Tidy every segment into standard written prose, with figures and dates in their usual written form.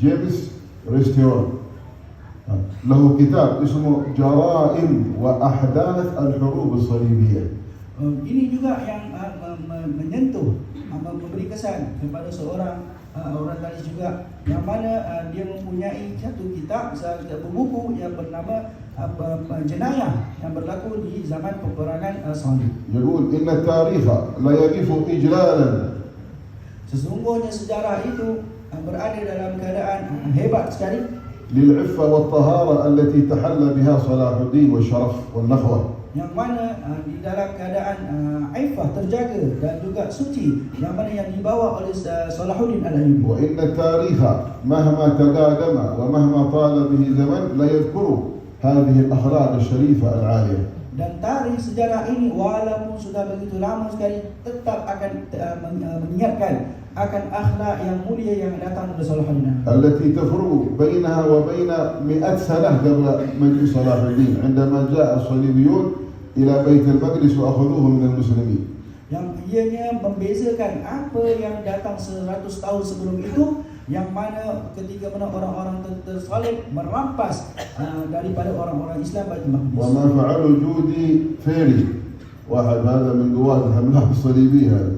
جيمس ريستيون له كتاب اسمه جرائم وأحداث الحروب الصليبية. Ini juga yang menyentuh, memberi kesan kepada seorang orang tadi juga, yang mana dia mempunyai satu kitab, satu buku yang bernama jenayah yang berlaku di zaman peperangan salib. يقول إن التاريخ لا يقف إجلالا. Sesungguhnya sejarah itu berada dalam keadaan hebat sekali للعفة والطهارة التي تحلى بها صلاح الدين والشرف والنخوة. yang mana di dalam keadaan aifah terjaga dan juga suci, yang mana yang dibawa oleh Salahuddin Al-Ayyubi. وإن التاريخ مهما تقادم ومهما طال به زمن لا يذكر هذه الأخلاق الشريفة العالية. Dan tarikh sejarah ini walaupun sudah begitu lama sekali tetap akan mengingatkan akan akhlak yang mulia yang datang dari Salahuddin, التي تفرق بينها وبين 100 سنة قبل مجيء صلاح الدين عندما جاء الصليبيون إلى بيت المقدس وأخذوه من المسلمين. Yang ianya membezakan apa yang datang 100 tahun sebelum itu, yang mana ketika mana orang-orang tersalib merampas daripada orang-orang Islam Baitul Maqdis. وما فعله جودي فيري واحد هذا من قوات الحملات الصليبية هذا.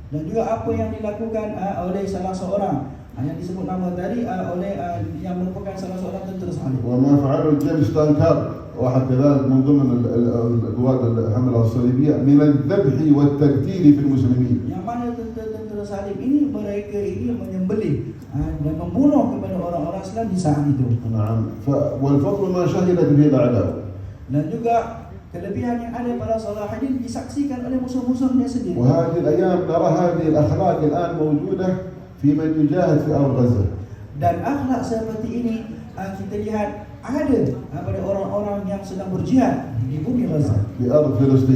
Dan juga apa yang dilakukan oleh salah seorang yang disebut nama tadi oleh yang merupakan salah seorang tentera salib. وما فعله جيمس تانكار واحد كذلك من ضمن القوات الحملة الصليبية من الذبح والتقتيل في المسلمين. Yang mana tentera salib ini, mereka ini menyembelih dan membunuh kepada orang-orang Islam di saat itu. نعم. والفضل ما شهدت به الأعداء. Dan juga kelebihan yang ada pada Salahuddin disaksikan oleh musuh-musuhnya sendiri. وهذه الأيام نرى هذه الأخلاق الآن موجودة في من يجاهد في أرض غزة. Dan akhlak seperti ini kita lihat ada pada orang-orang yang sedang berjihad di bumi Gaza, في أرض فلسطين.